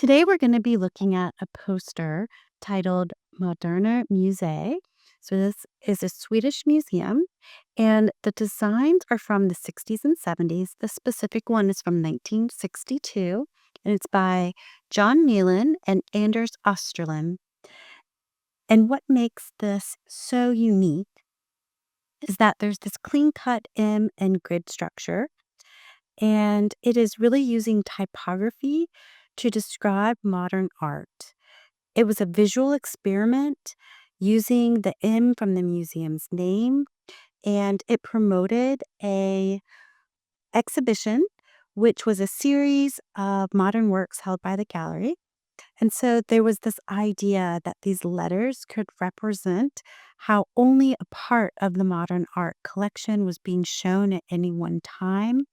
Today we're going to be looking at a poster titled Moderna Museet. So this is a Swedish museum, and the designs are from the 60s and 70s. The specific one is from 1962, and it's by John Melin and Anders Österlin. And what makes this so unique is that there's this clean-cut M and grid structure, and it is really using typography to describe modern art. It was a visual experiment using the M from the museum's name, and it promoted a exhibition, which was a series of modern works held by the gallery. And so there was this idea that these letters could represent how only a part of the modern art collection was being shown at any one time,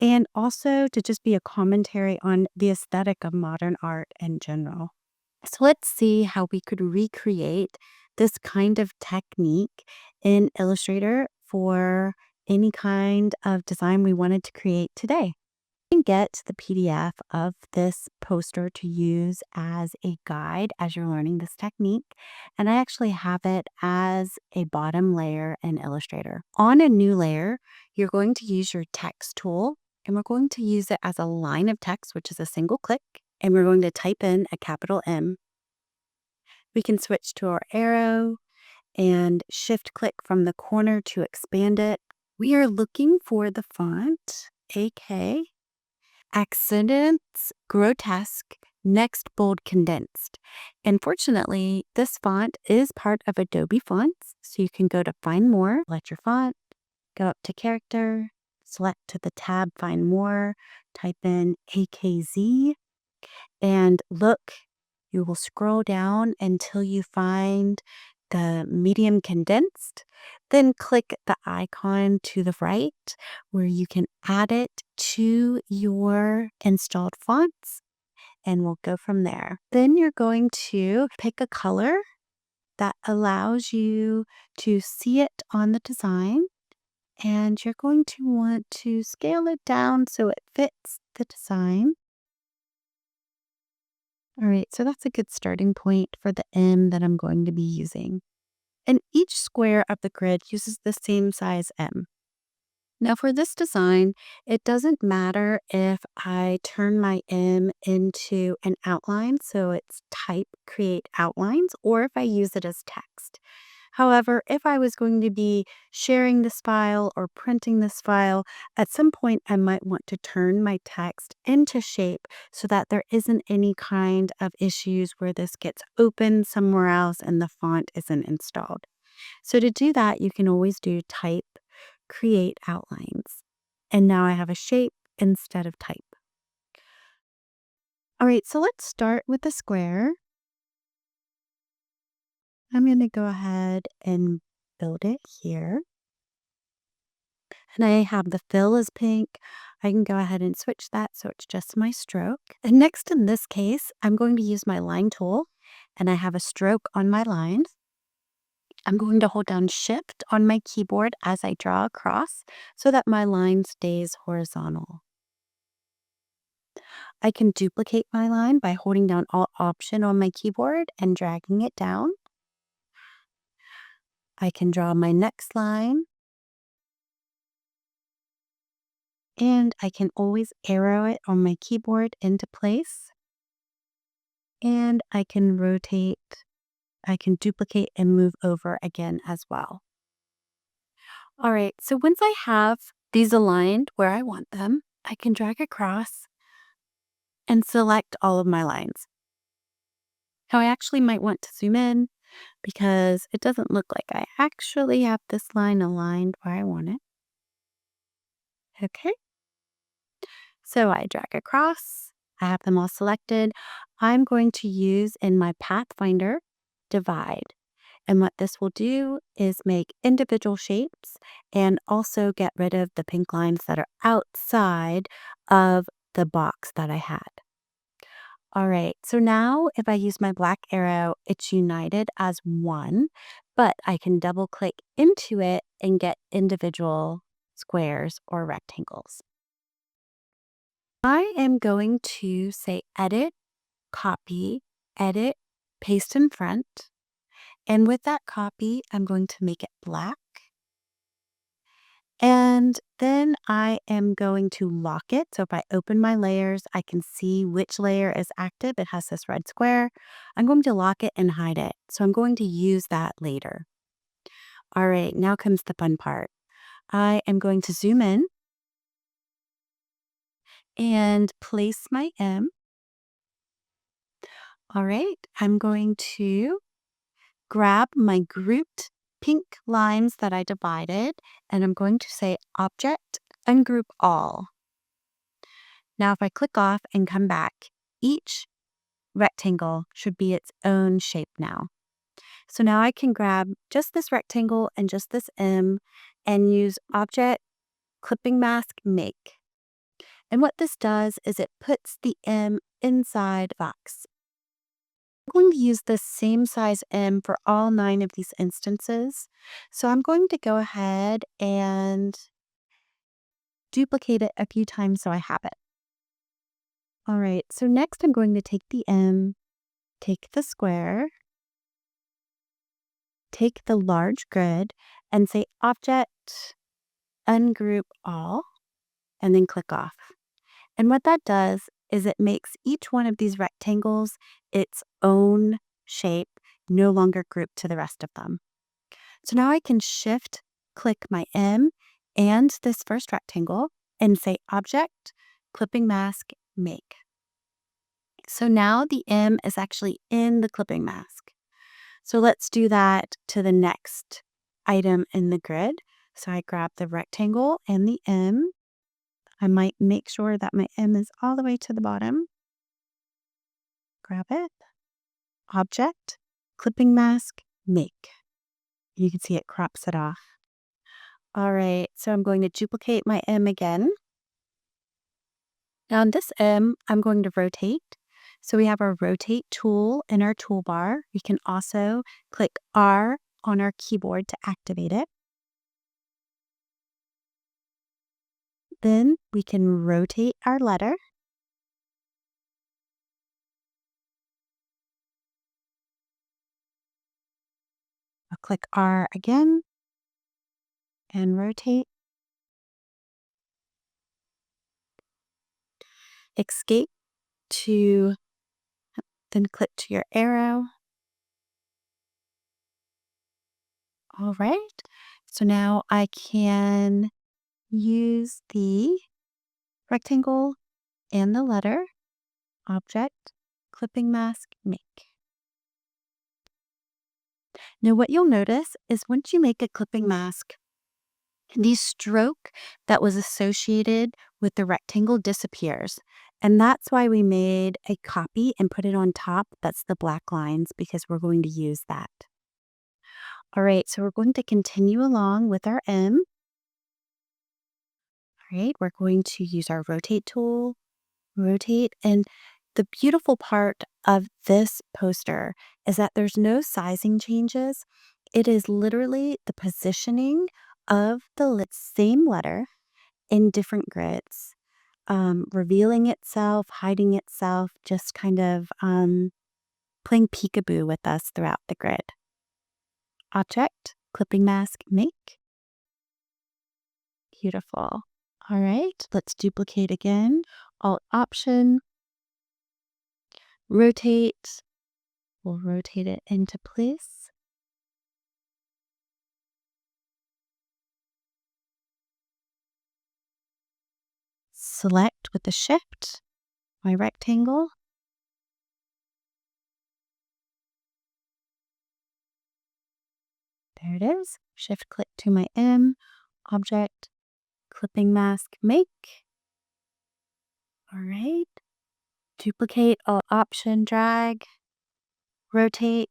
and also to just be a commentary on the aesthetic of modern art in general. So let's see how we could recreate this kind of technique in Illustrator for any kind of design we wanted to create today. You can get the PDF of this poster to use as a guide as you're learning this technique. And I actually have it as a bottom layer in Illustrator. On a new layer, you're going to use your text tool, and we're going to use it as a line of text, which is a single click, and we're going to type in a capital M. We can switch to our arrow and shift click from the corner to expand it. We are looking for the font AK Akzidenz Grotesk Next Bold Condensed. And fortunately, this font is part of Adobe Fonts, so you can go to Find More, select your font, go up to Character, select to the tab Find More, type in AKZ, and look, you will scroll down until you find the medium condensed. Then click the icon to the right where you can add it to your installed fonts, and we'll go from there. Then you're going to pick a color that allows you to see it on the design, and you're going to want to scale it down so it fits the design. All right, so that's a good starting point for the M that I'm going to be using. And each square of the grid uses the same size M. Now for this design, it doesn't matter if I turn my M into an outline, so it's type create outlines, or if I use it as text. However, if I was going to be sharing this file or printing this file, at some point I might want to turn my text into shape so that there isn't any kind of issues where this gets open somewhere else and the font isn't installed. So to do that, you can always do type, create outlines. And now I have a shape instead of type. All right, so let's start with the square. I'm going to go ahead and build it here. And I have the fill as pink. I can go ahead and switch that so it's just my stroke. And next in this case, I'm going to use my line tool, and I have a stroke on my line. I'm going to hold down Shift on my keyboard as I draw across so that my line stays horizontal. I can duplicate my line by holding down Alt Option on my keyboard and dragging it down. I can draw my next line, and I can always arrow it on my keyboard into place. And I can rotate, I can duplicate and move over again as well. All right, so once I have these aligned where I want them, I can drag across and select all of my lines. Now I actually might want to zoom in because it doesn't look like I actually have this line aligned where I want it. Okay. So I drag across, I have them all selected. I'm going to use in my Pathfinder divide. And what this will do is make individual shapes and also get rid of the pink lines that are outside of the box that I had. All right, so now if I use my black arrow, it's united as one, but I can double click into it and get individual squares or rectangles. I am going to say edit copy, edit, paste in front. And with that copy, I'm going to make it black. And then I am going to lock it. So if I open my layers, I can see which layer is active. It has this red square. I'm going to lock it and hide it. So I'm going to use that later. All right, now comes the fun part. I am going to zoom in and place my M. All right, I'm going to grab my grouped pink lines that I divided, and I'm going to say Object, Ungroup All. Now, if I click off and come back, each rectangle should be its own shape now. So now I can grab just this rectangle and just this M and use Object, Clipping Mask, Make. And what this does is it puts the M inside the box. I'm going to use the same size M for all 9 of these instances. So I'm going to go ahead and duplicate it a few times so I have it. All right, so next I'm going to take the M, take the square, take the large grid, and say Object, Ungroup All, and then click off. And what that does is it makes each one of these rectangles its own shape, no longer grouped to the rest of them. So now I can shift click my M and this first rectangle and say Object, Clipping Mask, Make. So now the M is actually in the clipping mask. So let's do that to the next item in the grid. So I grab the rectangle and the M. I might make sure that my M is all the way to the bottom. Grab it, Object, Clipping Mask, Make. You can see it crops it off. All right, so I'm going to duplicate my M again. Now on this M, I'm going to rotate. So we have our rotate tool in our toolbar. We can also click R on our keyboard to activate it. Then we can rotate our letter. I'll click R again and rotate. Escape to, then click to your arrow. All right, so now I can use the rectangle and the letter, Object, Clipping Mask, Make. Now what you'll notice is once you make a clipping mask, the stroke that was associated with the rectangle disappears. And that's why we made a copy and put it on top. That's the black lines because we're going to use that. All right, so we're going to continue along with our M. All right, we're going to use our rotate tool, rotate. And the beautiful part of this poster is that there's no sizing changes. It is literally the positioning of the same letter in different grids, revealing itself, hiding itself, just kind of playing peekaboo with us throughout the grid. Object, clipping mask, make. Beautiful. All right, let's duplicate again. Alt Option, rotate. We'll rotate it into place. Select with the Shift my rectangle. There it is. Shift click to my M, Object, Clipping Mask, Make. All right. Duplicate, Alt Option, drag, rotate,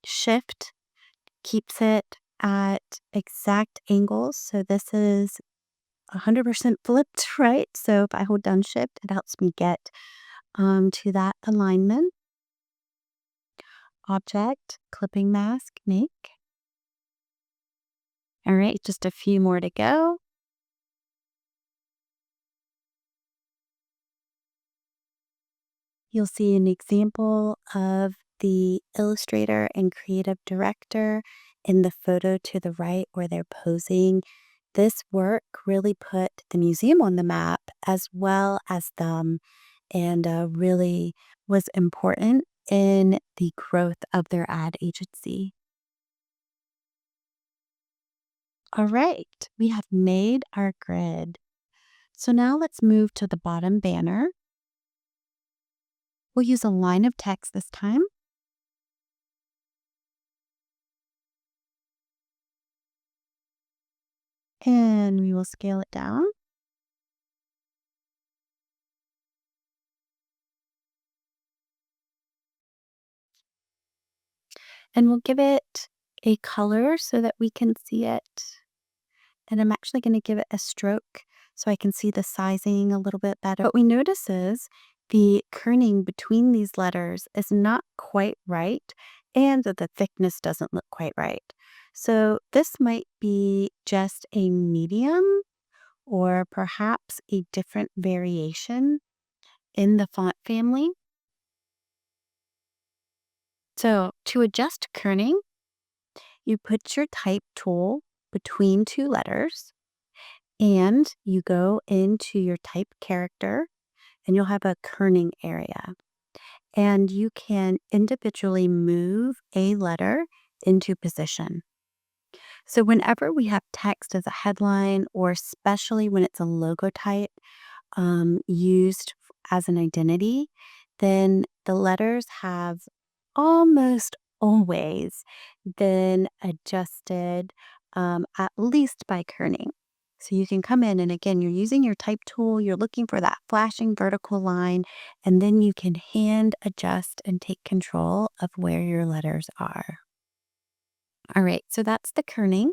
Shift keeps it at exact angles. So this is 100% flipped, right? So if I hold down Shift, it helps me get to that alignment. Object, Clipping Mask, Make. All right, just a few more to go. You'll see an example of the illustrator and creative director in the photo to the right where they're posing. This work really put the museum on the map as well as them, and really was important in the growth of their ad agency. All right, we have made our grid. So now let's move to the bottom banner. We'll use a line of text this time. And we will scale it down. And we'll give it a color so that we can see it. And I'm actually going to give it a stroke so I can see the sizing a little bit better. What we notice is the kerning between these letters is not quite right, and that the thickness doesn't look quite right. So this might be just a medium or perhaps a different variation in the font family. So to adjust kerning, you put your type tool between two letters and you go into your type character and you'll have a kerning area. And you can individually move a letter into position. So whenever we have text as a headline, or especially when it's a logo type used as an identity, then the letters have almost always been adjusted at least by kerning. So you can come in and again, you're using your type tool, you're looking for that flashing vertical line, and then you can hand adjust and take control of where your letters are. All right, so that's the kerning.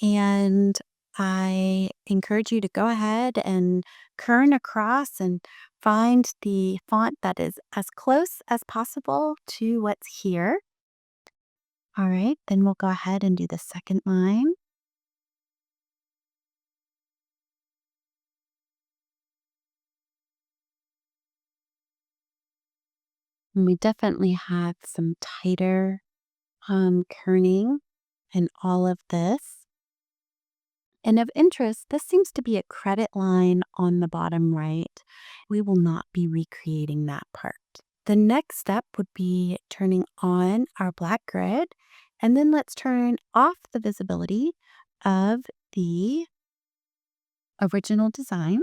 And I encourage you to go ahead and kern across and find the font that is as close as possible to what's here. All right, then we'll go ahead and do the second line. And we definitely have some tighter kerning in all of this. And of interest, this seems to be a credit line on the bottom right. We will not be recreating that part. The next step would be turning on our black grid, and then let's turn off the visibility of the original design.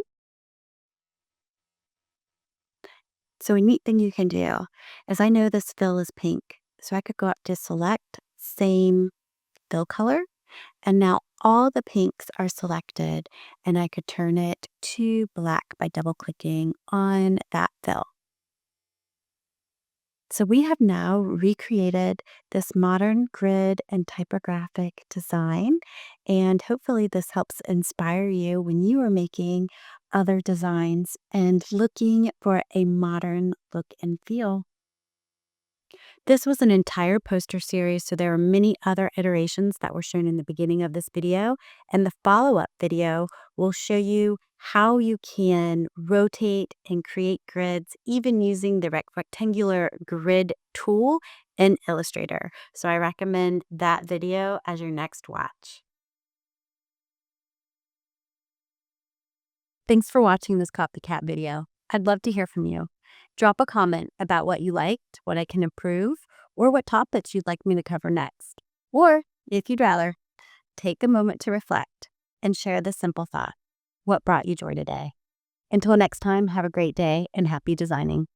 So a neat thing you can do is I know this fill is pink, so I could go up to select same fill color, and now all the pinks are selected, and I could turn it to black by double clicking on that fill. So we have now recreated this modern grid and typographic design, and hopefully this helps inspire you when you are making other designs and looking for a modern look and feel. This was an entire poster series, so there are many other iterations that were shown in the beginning of this video, and the follow-up video will show you how you can rotate and create grids, even using the rectangular grid tool in Illustrator. So I recommend that video as your next watch. Thanks for watching this Copycat video. I'd love to hear from you. Drop a comment about what you liked, what I can improve, or what topics you'd like me to cover next. Or, if you'd rather, take a moment to reflect and share this simple thought. What brought you joy today? Until next time, have a great day and happy designing.